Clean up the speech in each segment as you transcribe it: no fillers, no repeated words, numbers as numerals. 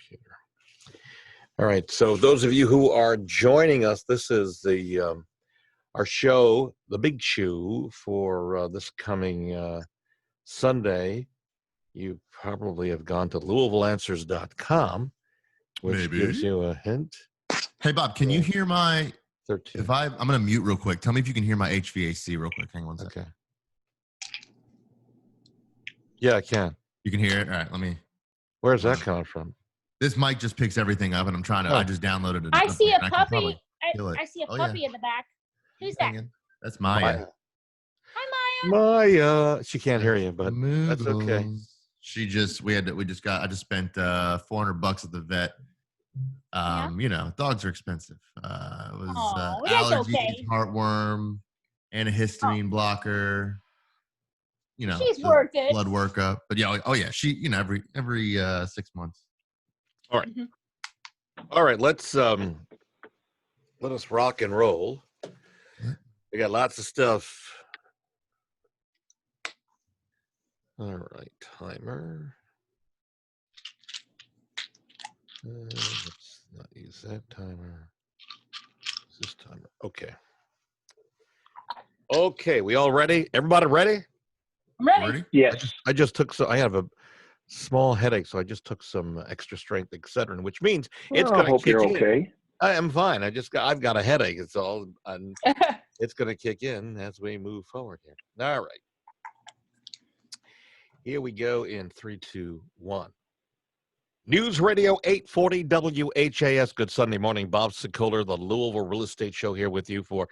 computer. All right. So those of you who are joining us, this is the our show, the Big Chew, for this coming Sunday. You probably have gone to LouisvilleAnswers.com, which gives you a hint. Hey, Bob, can you hear my 13? If I'm going to mute real quick. Tell me if you can hear my HVAC real quick. Hang on one second. Okay. Yeah, I can. You can hear it? All right, let me. Where's that coming from? This mic just picks everything up, and I'm trying to. I just downloaded it. I see a puppy. I see a puppy in the back. Who's that? That's Maya. Hi, Maya. She can't hear you, but Moogles. That's okay. She just. I just spent $400 at the vet. You know, dogs are expensive. It was allergies, heartworm, antihistamine blocker. You know, she's worth it. Blood workup. But yeah, she, you know, every 6 months. All right. All right, let us rock and roll. We got lots of stuff. All right, timer. Let's not use that timer. Use this timer. Okay. Okay, we all ready? Everybody ready? I'm ready. Yes. I just took I have a small headache, so I just took some extra strength Excedrin, which means it's going to kick in. Okay. I am fine. I've got a headache. It's all. It's going to kick in as we move forward here. All right. Here we go in 3, 2, 1. News Radio 840 WHAS. Good Sunday morning. Bob Sokoler, the Louisville Real Estate Show, here with you for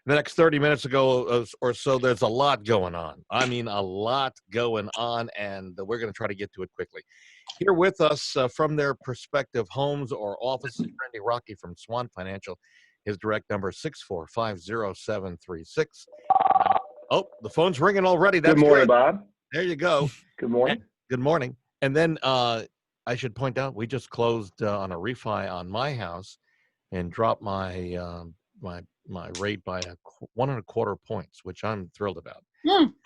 the next 30 minutes ago or so. There's a lot going on. I mean, a lot going on, and we're going to try to get to it quickly. Here with us from their prospective homes or offices, Randy Rocky from Swan Financial. His direct number is 6450736. Oh, the phone's ringing already. That's good morning, good. Bob. There you go. Good morning. Good morning. And then I should point out, we just closed on a refi on my house and dropped my my rate by 1.25 points, which I'm thrilled about.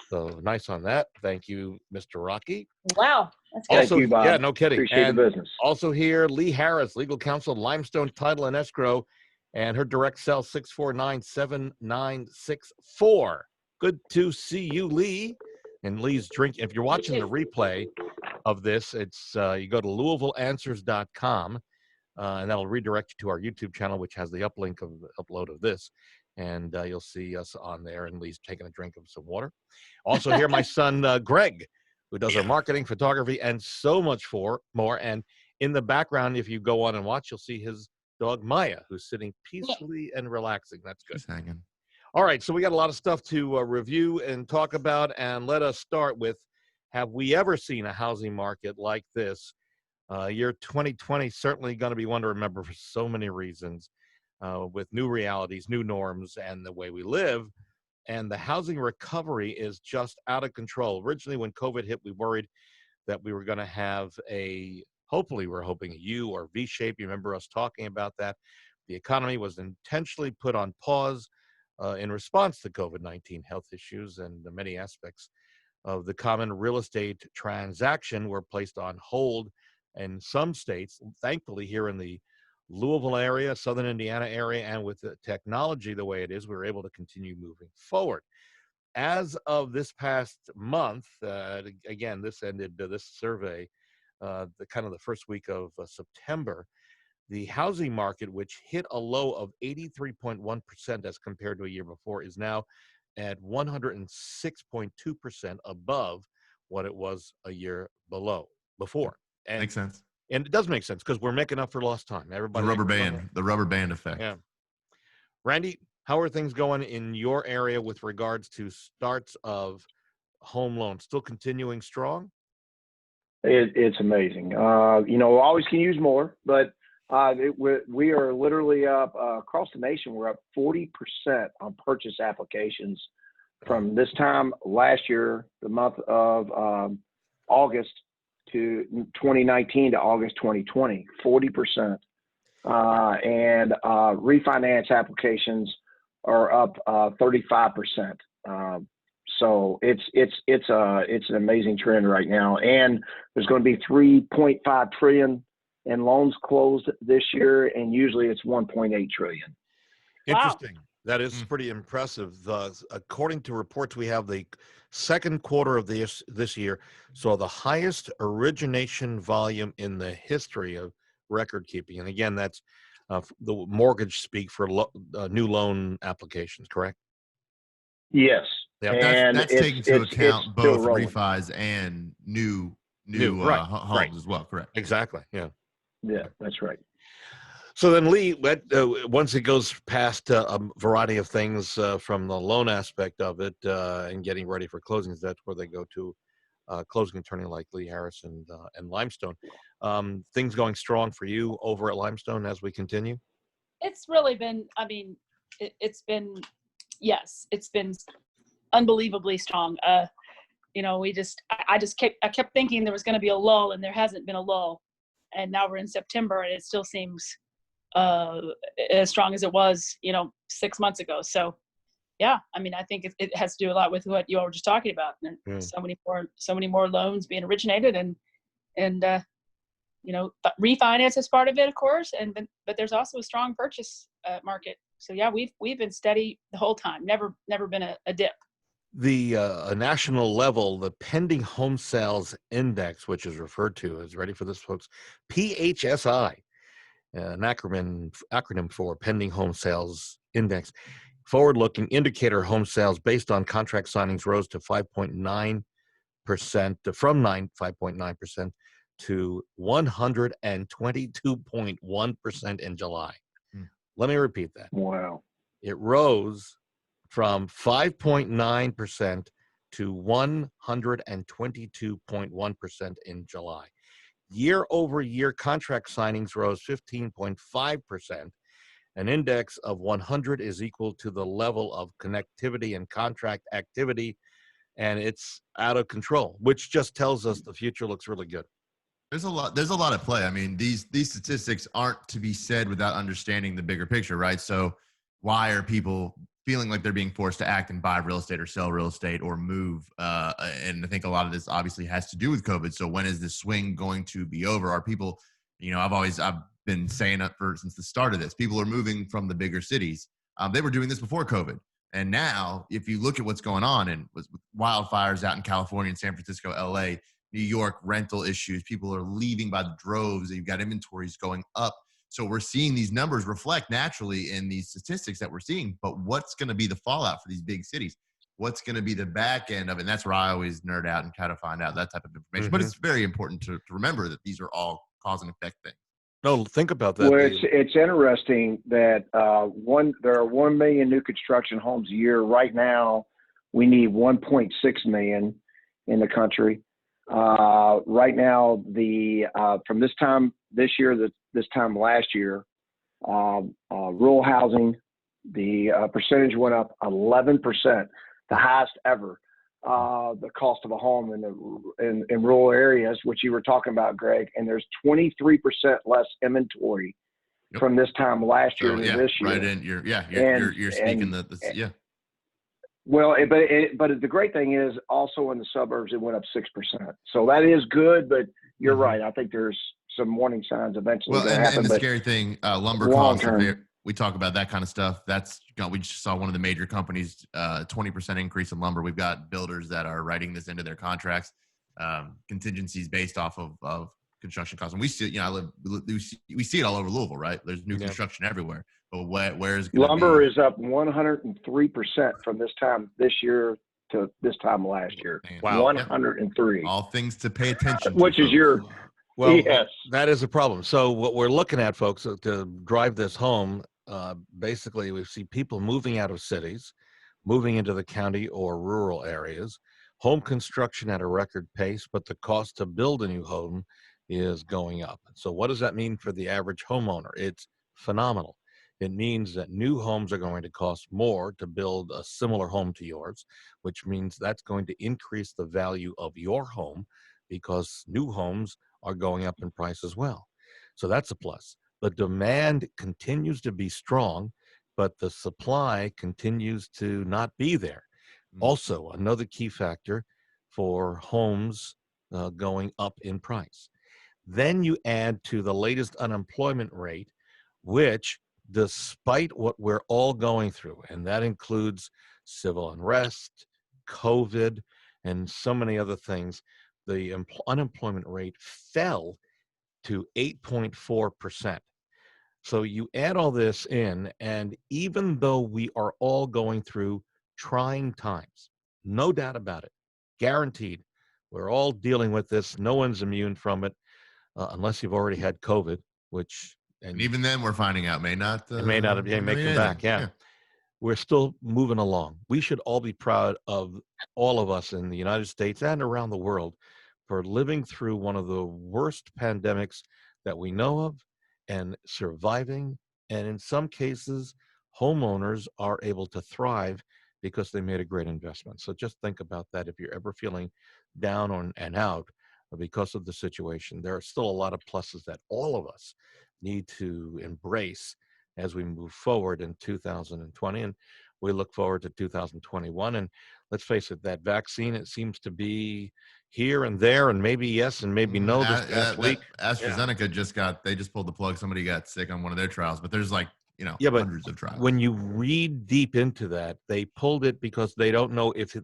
So nice on that. Thank you, Mr. Rocky. Wow. That's good. Also, thank you, Bob. Yeah, no kidding. Appreciate the business. Also here, Lee Harris, legal counsel, Limestone Title and Escrow, and her direct cell 649-7964. Good to see you, Lee. And Lee's drink. If you're watching the replay of this, it's you go to LouisvilleAnswers.com, and that'll redirect you to our YouTube channel, which has the upload of this, and you'll see us on there. And Lee's taking a drink of some water. Also, here my son Greg, who does our marketing, photography, and so much more. And in the background, if you go on and watch, you'll see his dog Maya, who's sitting peacefully and relaxing. That's good. She's hanging. All right, so we got a lot of stuff to review and talk about, and let us start with, have we ever seen a housing market like this? Year 2020 certainly going to be one to remember for so many reasons, with new realities, new norms, and the way we live. And the housing recovery is just out of control. Originally, when COVID hit, we worried that we were going to have hopefully we're hoping a U or V shape. You remember us talking about that. The economy was intentionally put on pause in response to COVID-19 health issues, and the many aspects of the common real estate transaction were placed on hold in some states. Thankfully, here in the Louisville area, Southern Indiana area, and with the technology the way it is, we were able to continue moving forward. As of this past month, again, this ended this survey, the first week of September. The housing market, which hit a low of 83.1% as compared to a year before, is now at 106.2% above what it was a year before. And, makes sense. And it does make sense because we're making up for lost time. Everybody, the rubber band effect. Yeah. Randy, how are things going in your area with regards to starts of home loans? Still continuing strong? It's amazing. Always can use more, but we are literally up across the nation. We're up 40% on purchase applications from this time last year, the month of August to 2019 to August 2020, 40%. And refinance applications are up 35%. So it's an amazing trend right now. And there's going to be $3.5 trillion in loans closed this year, and usually it's 1.8 trillion. Interesting. Wow. That is pretty impressive. According to reports we have, the second quarter of this year saw the highest origination volume in the history of record keeping. And again, that's the mortgage speak for new loan applications, correct? Yes. Yeah, And that's taking into account both refis and new right, homes right. as well, correct? Exactly. Yeah. Yeah, that's right. So then, Lee, once it goes past a variety of things from the loan aspect of it and getting ready for closings, that's where they go to closing attorney like Lee Harris and Limestone. Things going strong for you over at Limestone as we continue? It's really been, I mean, it's been, yes, it's been unbelievably strong. You know, I kept thinking there was going to be a lull, and there hasn't been a lull. And now we're in September, and it still seems as strong as it was, 6 months ago. So, yeah, I mean, I think it has to do a lot with what you all were just talking about. And so many more loans being originated, and refinance is part of it, of course. But there's also a strong purchase market. So yeah, we've been steady the whole time. Never been a dip. The national level, the pending home sales index, which is referred to as, ready for this, folks, PHSI, an acronym for pending home sales index. Forward-looking indicator home sales based on contract signings rose to 5.9% from 5.9% to 122.1% in July. Let me repeat that. Wow. It rose from 5.9% to 122.1% in July. Year over year contract signings rose 15.5%. An index of 100 is equal to the level of connectivity and contract activity, and it's out of control, which just tells us the future looks really good. There's a lot at play. I mean, these statistics aren't to be said without understanding the bigger picture, right? So why are people feeling like they're being forced to act and buy real estate or sell real estate or move? And I think a lot of this obviously has to do with COVID. So when is this swing going to be over? Are people, I've been saying it since the start of this, people are moving from the bigger cities. They were doing this before COVID. And now if you look at what's going on and with wildfires out in California and San Francisco, LA, New York, rental issues, people are leaving by the droves. You've got inventories going up. So we're seeing these numbers reflect naturally in these statistics that we're seeing. But what's going to be the fallout for these big cities? What's going to be the back end of it? And that's where I always nerd out and try to find out that type of information. Mm-hmm. But it's very important to remember that these are all cause and effect things. No, think about that. Well, it's interesting that there are 1 million new construction homes a year. Right now, we need 1.6 million in the country. Right now, from this time this year, this time last year, rural housing, the percentage went up 11%, the highest ever. The cost of a home in rural areas, which you were talking about, Greg, and there's 23% less inventory from this time last year to this year. Right in you're speaking yeah. Well, but the great thing is also in the suburbs it went up 6%. So that is good, but you're right. I think there's some warning signs eventually. Well, and the scary thing, lumber costs. We talk about that kind of stuff. We just saw one of the major companies 20% increase in lumber. We've got builders that are writing this into their contracts, contingencies based off of construction costs. And we see, we see it all over Louisville, right? There's new construction everywhere. But where is lumber is up 103% from this time this year to this time last year. Wow, 103. All things to pay attention to. Which is your yes. That is a problem. So what we're looking at, folks, to drive this home, basically we see people moving out of cities, moving into the county or rural areas, home construction at a record pace, but the cost to build a new home is going up. So what does that mean for the average homeowner? It's phenomenal. It means that new homes are going to cost more to build a similar home to yours, which means that's going to increase the value of your home because new homes are going up in price as well. So that's a plus. The demand continues to be strong, but the supply continues to not be there. Also, another key factor for homes going up in price. Then you add to the latest unemployment rate, which, despite what we're all going through, and that includes civil unrest, COVID, and so many other things, the unemployment rate fell to 8.4%. So you add all this in, and even though we are all going through trying times, no doubt about it, guaranteed, we're all dealing with this. No one's immune from it, unless you've already had COVID, which and even then we're finding out may not it may not make it back. Yeah. We're still moving along. We should all be proud of all of us in the United States and around the world for living through one of the worst pandemics that we know of and surviving. And in some cases, homeowners are able to thrive because they made a great investment. So just think about that if you're ever feeling down on and out because of the situation. There are still a lot of pluses that all of us need to embrace as we move forward in 2020, and we look forward to 2021. And let's face it, that vaccine, it seems to be here and there, and maybe yes and maybe no this past week. AstraZeneca just pulled the plug. Somebody got sick on one of their trials, but there's hundreds of trials. When you read deep into that, they pulled it because they don't know if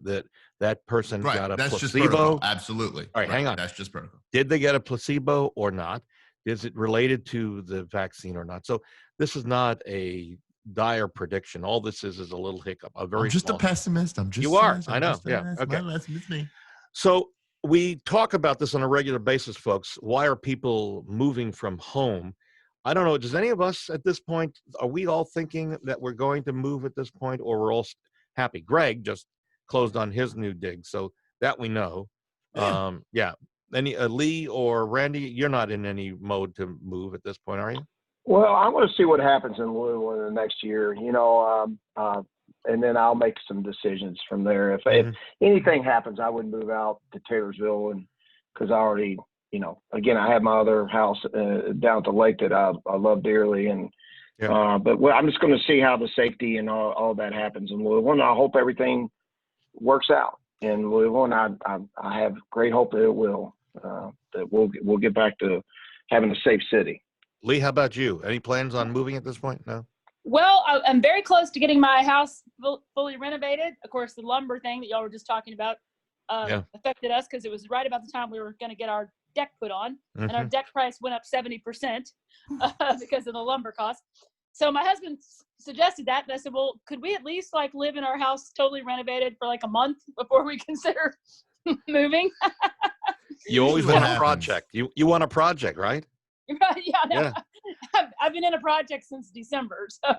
that person got a placebo. Just protocol. Absolutely. All right, hang on. That's just protocol. Did they get a placebo or not? Is it related to the vaccine or not? So this is not a dire prediction. All this is a little hiccup. I'm just a pessimist. You are. I know. Yeah. Okay. It's me. So we talk about this on a regular basis, folks. Why are people moving from home? I don't know. Does any of us at this point, are we all thinking that we're going to move at this point, or we're all happy? Greg just closed on his new dig, so that we know. Yeah. Any Lee or Randy, you're not in any mode to move at this point, are you? Well, I want to see what happens in Louisville in the next year, and then I'll make some decisions from there. If anything happens, I would move out to Taylorsville, and because I already, again, I have my other house down at the lake that I love dearly, and but I'm just going to see how the safety and all that happens in Louisville, and I hope everything works out in Louisville, and I have great hope that it will. That we'll get back to having a safe city. Lee, how about you? Any plans on moving at this point? No? Well, I'm very close to getting my house fully renovated. Of course, the lumber thing that y'all were just talking about affected us because it was right about the time we were going to get our deck put on, and our deck price went up 70% because of the lumber cost. So my husband suggested that, and I said, well, could we at least live in our house totally renovated for a month before we consider moving? You always want a project. You want a project, right? Right. Yeah. I've been in a project since December, so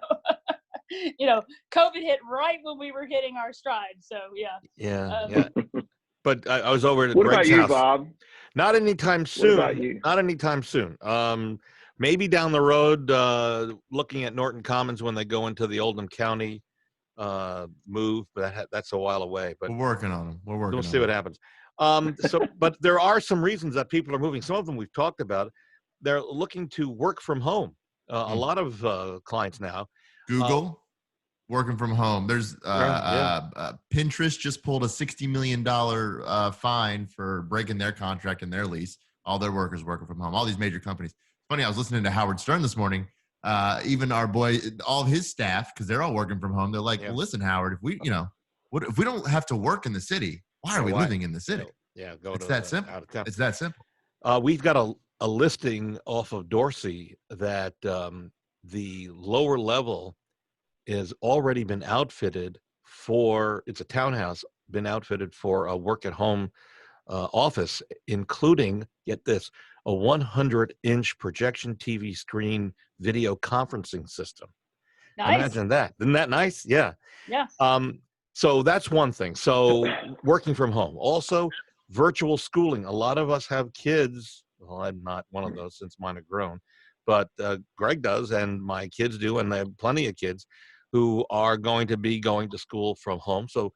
COVID hit right when we were hitting our stride. So yeah. But I was over at what Greg's about you, house. Bob? Not anytime soon. What about you? Not anytime soon. Maybe down the road, looking at Norton Commons when they go into the Oldham County move, but that's a while away. But we're working on them. We'll see what happens. But there are some reasons that people are moving. Some of them we've talked about. They're looking to work from home. A lot of clients now. Google, working from home. There's Pinterest just pulled a $60 million fine for breaking their contract and their lease. All their workers working from home. All these major companies. Funny, I was listening to Howard Stern this morning. Even our boy, all of his staff, because they're all working from home. They're like, well, listen, Howard, if we, what if we don't have to work in the city? Why are we living in the city? It's that simple. It's that simple. We've got a listing off of Dorsey that the lower level has already been outfitted for. It's a townhouse, been outfitted for a work at home office, including, get this, a 100-inch projection TV screen video conferencing system. Nice. Imagine that. Isn't that nice? Yeah. Yeah. So that's one thing. So working from home. Also, virtual schooling. A lot of us have kids. Well, I'm not one of those since mine are grown, but Greg does, and my kids do, and I have plenty of kids who are going to be going to school from home. So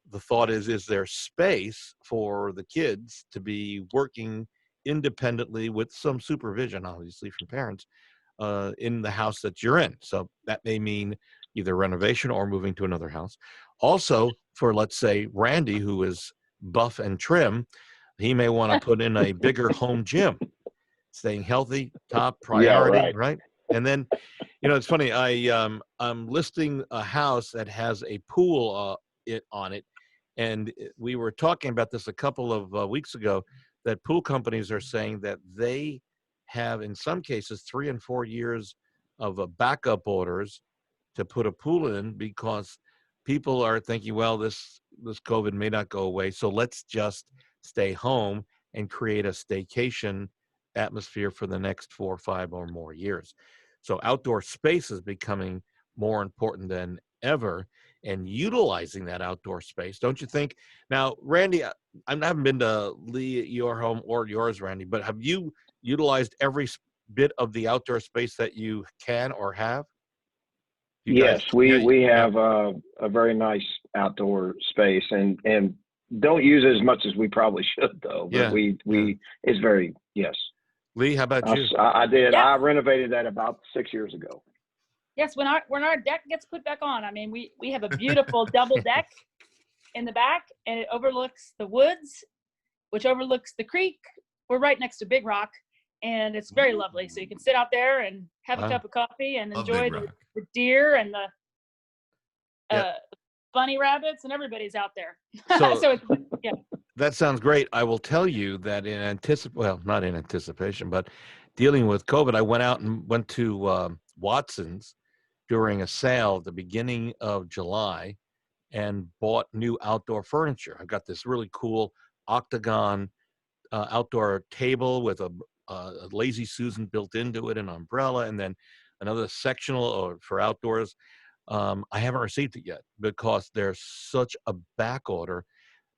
the thought is there space for the kids to be working independently with some supervision, obviously, from parents in the house that you're in? So that may mean either renovation or moving to another house. Also, for, let's say, Randy, who is buff and trim, he may want to put in a bigger home gym. staying healthy, top Yeah, priority, right. right? And then, it's funny. I'm listing a house that has a pool on it, and we were talking about this a couple of weeks ago. That pool companies are saying that they have, in some cases, 3 and 4 years of backup orders to put a pool in because people are thinking, well, this COVID may not go away, so let's just stay home and create a staycation atmosphere for the next 4 or 5 or more years. So outdoor space is becoming more important than ever, and utilizing that outdoor space, don't you think? Now, Randy, I haven't been to Lee, your home or yours, Randy, but have you utilized every bit of the outdoor space that you can or have? You Yes, guys, we yeah, have a very nice outdoor space, and don't use it as much as we probably should though. But yeah, yeah. it's very, yes. Lee, how about you? I did. Yes. I renovated that about 6 years ago. Yes, when our deck gets put back on, I mean, we have a beautiful double deck in the back, and it overlooks the woods, which overlooks the creek. We're right next to Big Rock, and it's very lovely. So you can sit out there and have a Wow. cup of coffee and Love enjoy Big Rock. the deer and the Yeah. bunny rabbits, and everybody's out there. So, So it's, yeah. that sounds great. I will tell you that not in anticipation, but dealing with COVID, I went to Watson's during a sale at the beginning of July and bought new outdoor furniture. I've got this really cool octagon outdoor table with a lazy Susan built into it, an umbrella, and then another sectional for outdoors. I haven't received it yet because there's such a back order.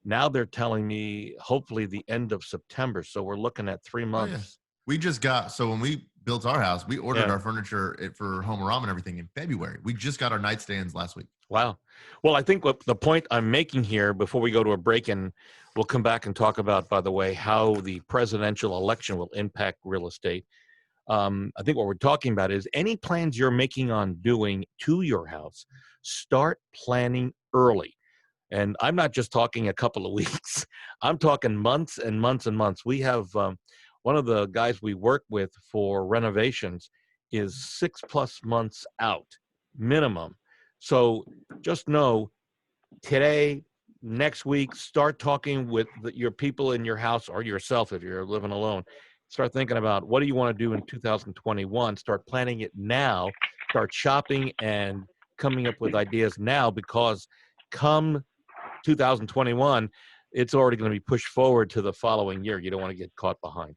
Now they're telling me hopefully the end of September. So we're looking at 3 Oh, yeah. months. We just got, so when we built our house, we ordered Yeah. our furniture for home and everything in February. We just got our nightstands last week. Wow. Well, I think what the point I'm making here before we go to a break, and we'll come back and talk about, by the way, how the presidential election will impact real estate. I think what we're talking about is any plans you're making on doing to your house, start planning early. And I'm not just talking a couple of weeks. I'm talking months and months and months. We have one of the guys we work with for renovations is 6+ months out minimum. So just know today, next week, start talking with your people in your house or yourself if you're living alone. Start thinking about what do you want to do in 2021. Start planning it now. Start shopping and coming up with ideas now, because come 2021, it's already going to be pushed forward to the following year. You don't want to get caught behind.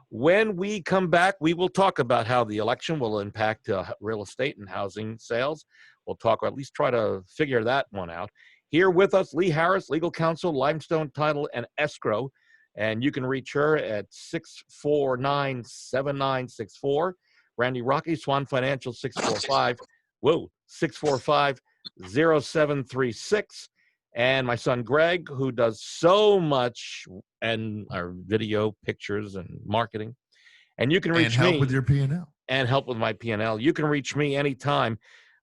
When we come back, we will talk about how the election will impact real estate and housing sales. We'll talk, or at least try to figure that one out. Here with us, Lee Harris, legal counsel, Limestone Title and Escrow. And you can reach her at 649-7964. Randy Rocky, Swan Financial, 645-0736. And my son Greg, who does so much and our video, pictures, and marketing. And you can reach me. And help with your P&L. And help with my P&L. You can reach me anytime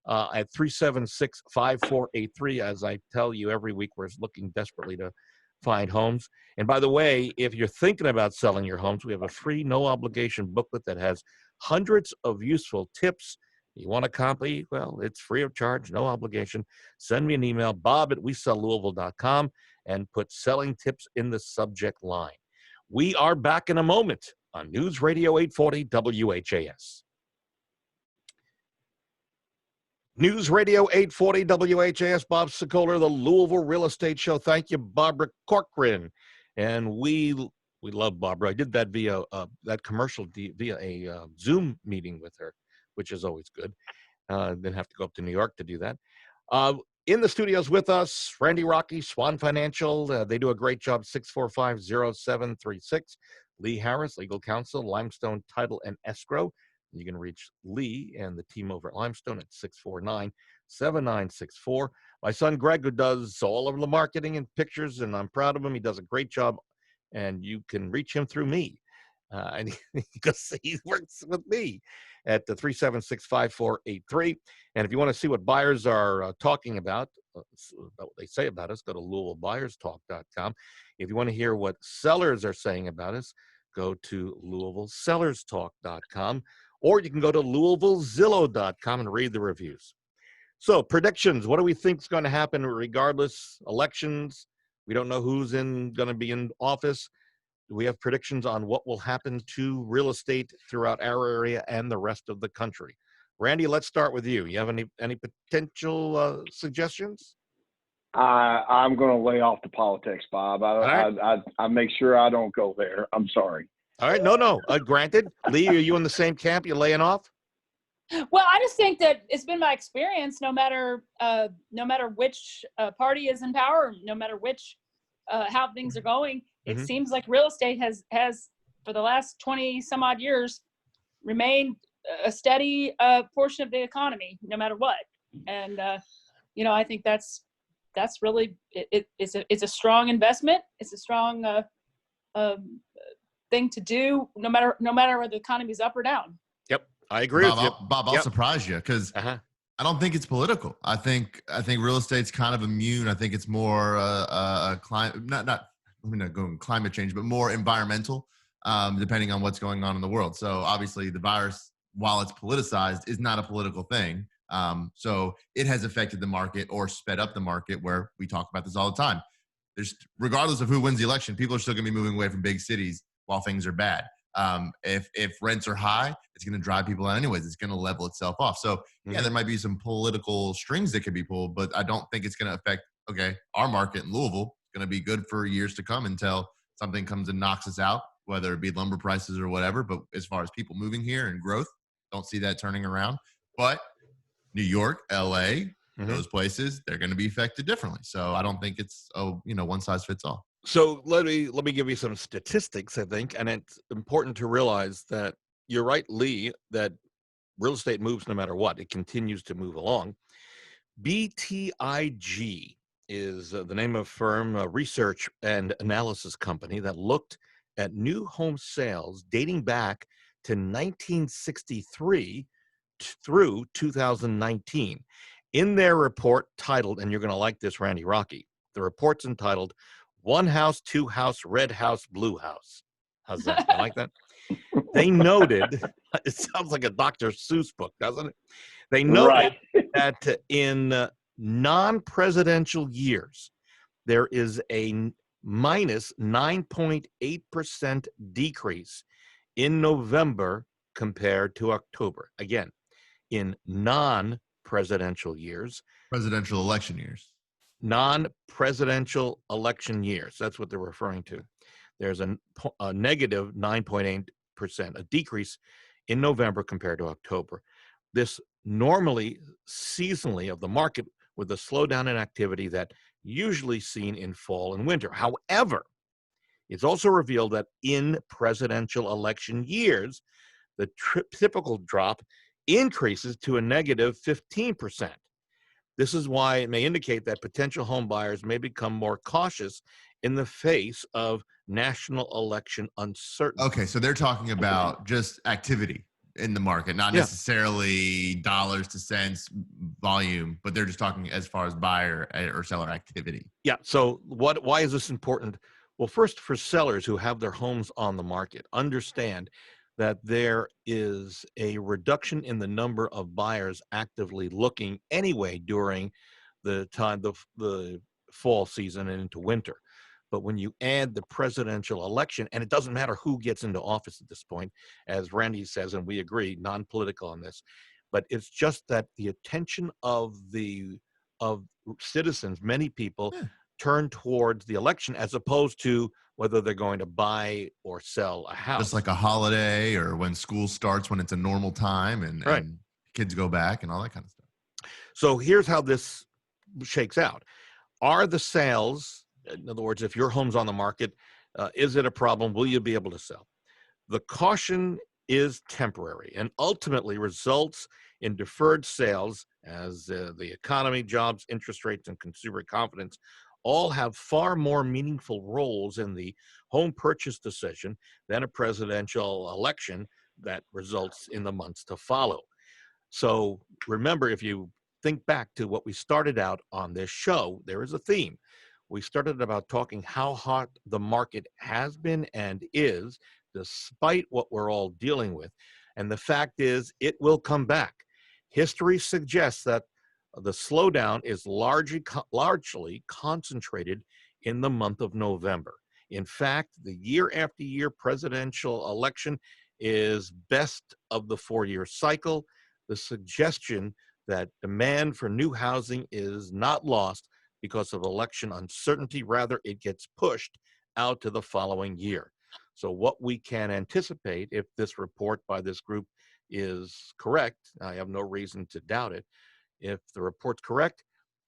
at 376-5483. As I tell you every week, we're looking desperately to find homes. And by the way, if you're thinking about selling your homes, we have a free, no obligation booklet that has hundreds of useful tips. You want a copy? Well, it's free of charge, no obligation. Send me an email, bob@wesellouisville.com, and put selling tips in the subject line. We are back in a moment on News Radio 840 WHAS. News Radio 840 WHAS, Bob Sokoler, the Louisville Real Estate Show. Thank you, Barbara Corcoran. And we love Barbara. I did that via that commercial via a Zoom meeting with her, which is always good. Didn't have to go up to New York to do that. In the studios with us, Randy Rocky, Swan Financial. They do a great job, 645-0736. Lee Harris, legal counsel, Limestone Title and Escrow. You can reach Lee and the team over at Limestone at 649-7964. My son Greg, who does all of the marketing and pictures, and I'm proud of him. He does a great job, and you can reach him through me. And because he works with me at the 376-5483. And if you want to see what buyers are talking about what they say about us, go to LouisvilleBuyersTalk.com. If you want to hear what sellers are saying about us, go to LouisvilleSellersTalk.com, or you can go to LouisvilleZillow.com and read the reviews. So predictions, what do we think is going to happen regardless? Elections, we don't know who's going to be in office. Do we have predictions on what will happen to real estate throughout our area and the rest of the country? Randy, let's start with you. You have any potential suggestions? I'm going to lay off the politics, Bob. I make sure I don't go there. I'm sorry. All right. No. Granted. Lee, are you in the same camp? You laying off? Well, I just think that it's been my experience, no matter which party is in power, no matter which how things are going, it seems like real estate has for the last 20 some odd years remained a steady portion of the economy, no matter what. And I think that's really it's a strong investment. It's a strong thing to do, no matter whether the economy's up or down. Yep, I agree with you. Bob, I'll surprise you because I don't think it's political. I think real estate's kind of immune. I think it's more climate, not going climate change, but more environmental, depending on what's going on in the world. So obviously the virus, while it's politicized, is not a political thing. So it has affected the market or sped up the market, where we talk about this all the time. Regardless of who wins the election, people are still going to be moving away from big cities while things are bad. If rents are high, it's going to drive people out anyways. It's going to level itself off. So yeah, there might be some political strings that could be pulled, but I don't think it's going to affect, our market in Louisville. It's going to be good for years to come until something comes and knocks us out, whether it be lumber prices or whatever. But as far as people moving here and growth, don't see that turning around. But New York, LA, those places, they're going to be affected differently. So I don't think it's, one size fits all. So let me give you some statistics, I think, and it's important to realize that you're right, Lee, that real estate moves no matter what. It continues to move along. BTIG is the name of a firm, a research and analysis company that looked at new home sales dating back to 1963 through 2019. In their report titled, and you're going to like this, Randy Rocky, the report's entitled One House, Two House, Red House, Blue House. How's that? You like that? They noted, it sounds like a Dr. Seuss book, doesn't it? They noted that in non-presidential years, there is a minus 9.8% decrease in November compared to October. Again, in non-presidential years. Presidential election years. Non-presidential election years. That's what they're referring to. There's a negative 9.8%, a decrease in November compared to October. This normally seasonally of the market with a slowdown in activity that usually seen in fall and winter. However, it's also revealed that in presidential election years, the typical drop increases to a negative 15%. This is why it may indicate that potential home buyers may become more cautious in the face of national election uncertainty. Okay, so they're talking about just activity in the market, not necessarily dollars to cents volume, but they're just talking as far as buyer or seller activity. Yeah, so why is this important? Well, first, for sellers who have their homes on the market, understand that there is a reduction in the number of buyers actively looking anyway during the time, the fall season and into winter. But when you add the presidential election, and it doesn't matter who gets into office at this point, as Randy says, and we agree, non-political on this, but it's just that the attention of citizens, many people, turn towards the election as opposed to whether they're going to buy or sell a house. Just like a holiday or when school starts, when it's a normal time and kids go back and all that kind of stuff. So here's how this shakes out. Are the sales, in other words, if your home's on the market, is it a problem? Will you be able to sell? The caution is temporary and ultimately results in deferred sales as the economy, jobs, interest rates, and consumer confidence all have far more meaningful roles in the home purchase decision than a presidential election that results in the months to follow. So remember, if you think back to what we started out on this show, there is a theme. We started about talking how hot the market has been and is despite what we're all dealing with. And the fact is, it will come back. History suggests that the slowdown is largely concentrated in the month of November. In fact, the year after year presidential election is best of the 4-year cycle. The suggestion that demand for new housing is not lost because of election uncertainty. Rather, it gets pushed out to the following year. So what we can anticipate, if this report by this group is correct, I have no reason to doubt it, if the report's correct,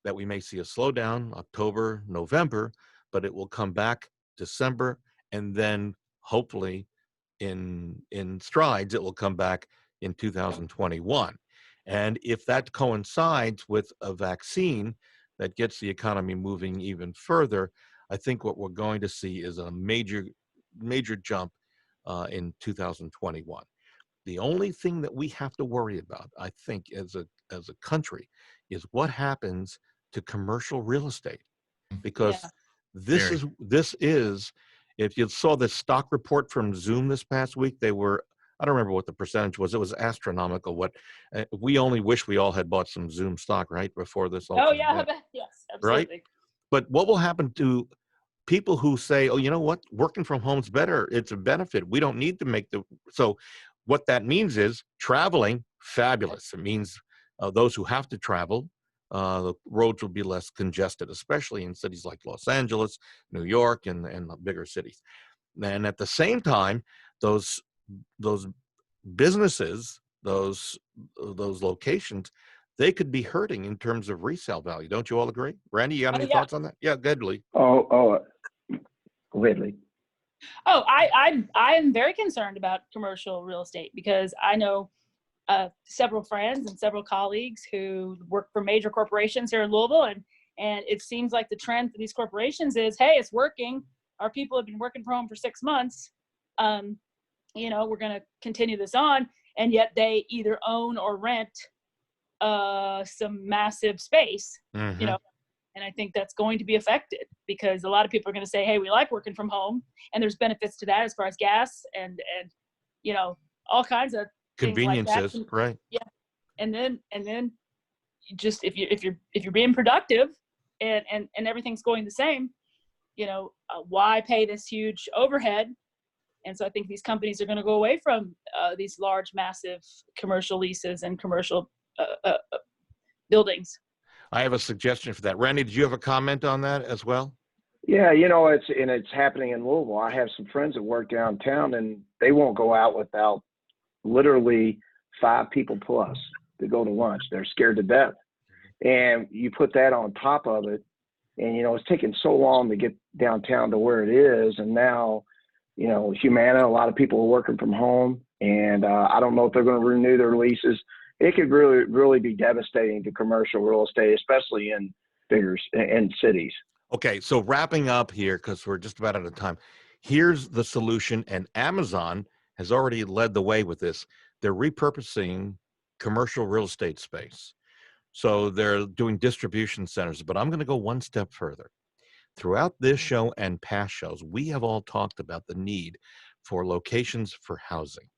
that we may see a slowdown October, November, but it will come back December, and then hopefully in strides, it will come back in 2021. And if that coincides with a vaccine that gets the economy moving even further, I think what we're going to see is a major jump in 2021. The only thing that we have to worry about, I think, as a country, is what happens to commercial real estate, because this is, if you saw the stock report from Zoom this past week, they were, I don't remember what the percentage was. It was astronomical. What we only wish we all had bought some Zoom stock right before this. Oh yeah, yes, absolutely. Right. But what will happen to people who say, "Oh, you know what? Working from home is better. It's a benefit. We don't need to make the." So, what that means is traveling, fabulous. It means those who have to travel, the roads will be less congested, especially in cities like Los Angeles, New York, and the bigger cities. And at the same time, those businesses, those locations, they could be hurting in terms of resale value. Don't you all agree? Randy, you got any thoughts on that? Yeah, go ahead, Lee. Go ahead, Lee. Oh, I am very concerned about commercial real estate because I know several friends and several colleagues who work for major corporations here in Louisville, and it seems like the trend for these corporations is, hey, it's working. Our people have been working from home for 6 months. We're going to continue this on, and yet they either own or rent some massive space, Mm-hmm. And I think that's going to be affected because a lot of people are going to say, hey, we like working from home, and there's benefits to that as far as gas and all kinds of conveniences, things like that. right? Yeah, and then just if you're being productive and everything's going the same, why pay this huge overhead? And so I think these companies are going to go away from these large, massive commercial leases and commercial buildings. I have a suggestion for that. Randy, did you have a comment on that as well? Yeah, it's happening in Louisville. I have some friends that work downtown, and they won't go out without literally 5 people plus to go to lunch. They're scared to death. And you put that on top of it, and it's taken so long to get downtown to where it is, and now Humana, a lot of people are working from home, and I don't know if they're going to renew their leases. It could really, really be devastating to commercial real estate, especially in cities. Okay, so wrapping up here, because we're just about out of time, here's the solution, and Amazon has already led the way with this. They're repurposing commercial real estate space. So they're doing distribution centers, but I'm going to go one step further. Throughout this show and past shows, we have all talked about the need for locations for housing,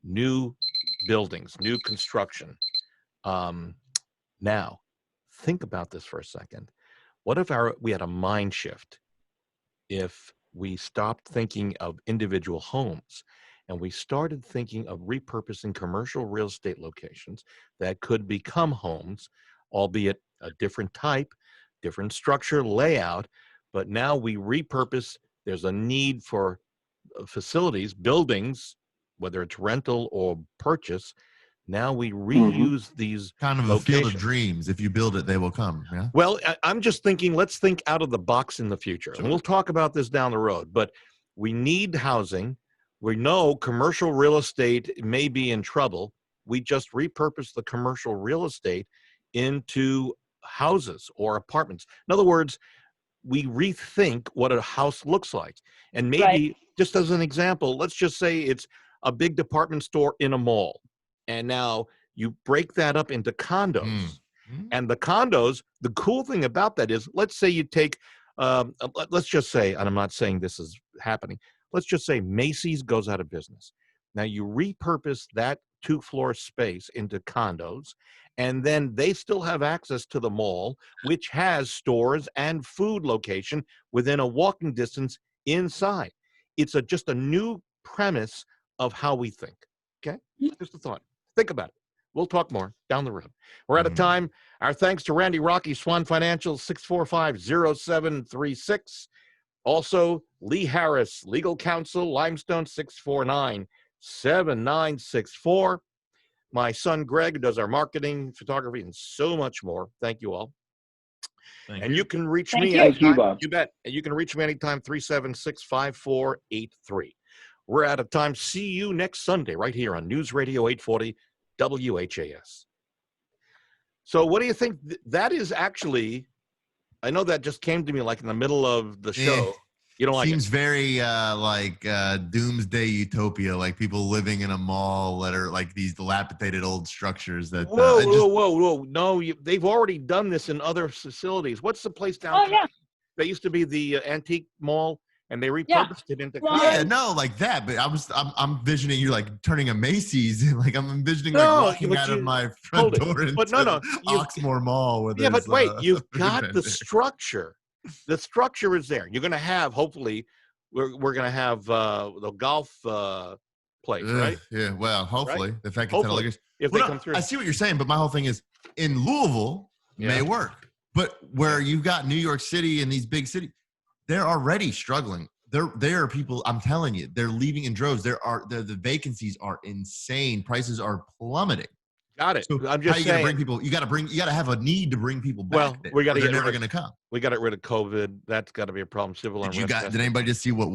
new buildings, new construction. Now, think about this for a second. What if we had a mind shift if we stopped thinking of individual homes and we started thinking of repurposing commercial real estate locations that could become homes, albeit a different type, different structure, layout, but now we repurpose. There's a need for facilities, buildings, whether it's rental or purchase. Now we reuse these kind of locations. A field of dreams. If you build it, they will come. Yeah. Well, I'm just thinking, let's think out of the box in the future. Sure. And we'll talk about this down the road, but we need housing. We know commercial real estate may be in trouble. We just repurpose the commercial real estate into houses or apartments. In other words, we rethink what a house looks like. And maybe, just as an example, let's just say it's a big department store in a mall. And now you break that up into condos. And the condos, the cool thing about that is, let's say you take, let's just say, and I'm not saying this is happening, let's just say Macy's goes out of business. Now you repurpose that 2-floor space into condos, and then they still have access to the mall, which has stores and food location within a walking distance inside. It's just a new premise of how we think. Okay? Just a thought. Think about it. We'll talk more down the road. We're out of time. Our thanks to Randy Rocky, Swan Financial, 645-0736. Also, Lee Harris, Legal Counsel, Limestone, 649-7964. My son, Greg, who does our marketing, photography, and so much more. Thank you all. And you can reach me anytime. Thank you, Bob. You bet. And you can reach me anytime, 376-5483. We're out of time. See you next Sunday right here on News Radio 840 WHAS. So what do you think? That is actually, I know that just came to me like in the middle of the show. You don't like it? Seems very like doomsday utopia, like people living in a mall that are like these dilapidated old structures that whoa. No, they've already done this in other facilities. What's the place downtown? Oh, yeah. That used to be the antique mall, and they repurposed it into like that. But I'm envisioning you like turning a Macy's, like I'm envisioning like walking out of my front door into Oxmoor Mall. Where but wait, you've got the structure. The structure is there. You're going to have, hopefully, we're going to have the golf place, right? Yeah, well, hopefully. Right? The fact hopefully, if they come through. I see what you're saying, but my whole thing is, in Louisville, may work. But where you've got New York City and these big cities, they're already struggling. There are people, I'm telling you, they're leaving in droves. The vacancies are insane. Prices are plummeting. Got it. So I'm just saying, saying. Bring people, you got to have a need to bring people back. We got to they're never going to come. We got to get rid of COVID. That's got to be a problem. Civil unrest. Did anybody just see what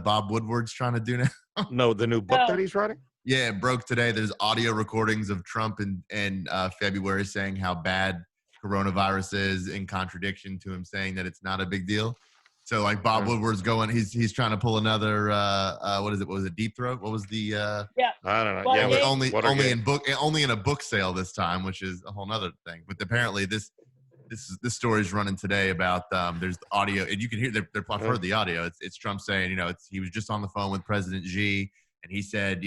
Bob Woodward's trying to do now? No, the new book that he's writing. Yeah, it broke today. There's audio recordings of Trump in February saying how bad coronavirus is, in contradiction to him saying that it's not a big deal. So like Bob Woodward's going, he's trying to pull another what is it? What was it? Deep Throat? What was the I don't know. Well, yeah, only in a book sale this time, which is a whole nother thing. But apparently this story is running today about there's audio, and you can hear I've heard the audio. It's Trump saying, he was just on the phone with President Xi, and he said,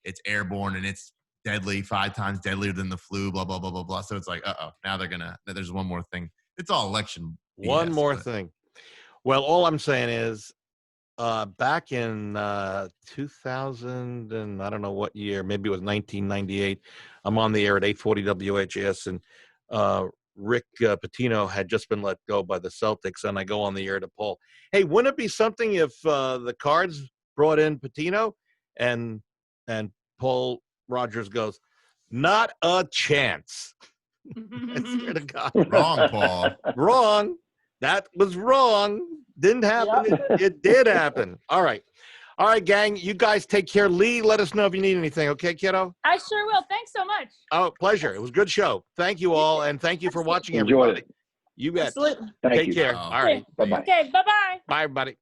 it's airborne and it's deadly, 5 times deadlier than the flu, blah blah blah blah blah. So it's like, now there's one more thing. It's all election BS, one more thing. Well, all I'm saying is, back in 2000 and I don't know what year, maybe it was 1998. I'm on the air at 840 WHAS, and Rick Pitino had just been let go by the Celtics, and I go on the air to Paul. Hey, wouldn't it be something if the Cards brought in Pitino, and Paul Rogers goes, "Not a chance." I swear to God. Wrong, Paul. Wrong. That was wrong. Didn't happen. Yep. It did happen. All right, gang. You guys take care. Lee, let us know if you need anything. Okay, kiddo? I sure will. Thanks so much. Oh, pleasure. It was a good show. Thank you all, and thank you for watching, everybody. You bet. Absolutely. Take care. Oh. All right. Bye-bye. Okay, bye-bye. Bye, everybody.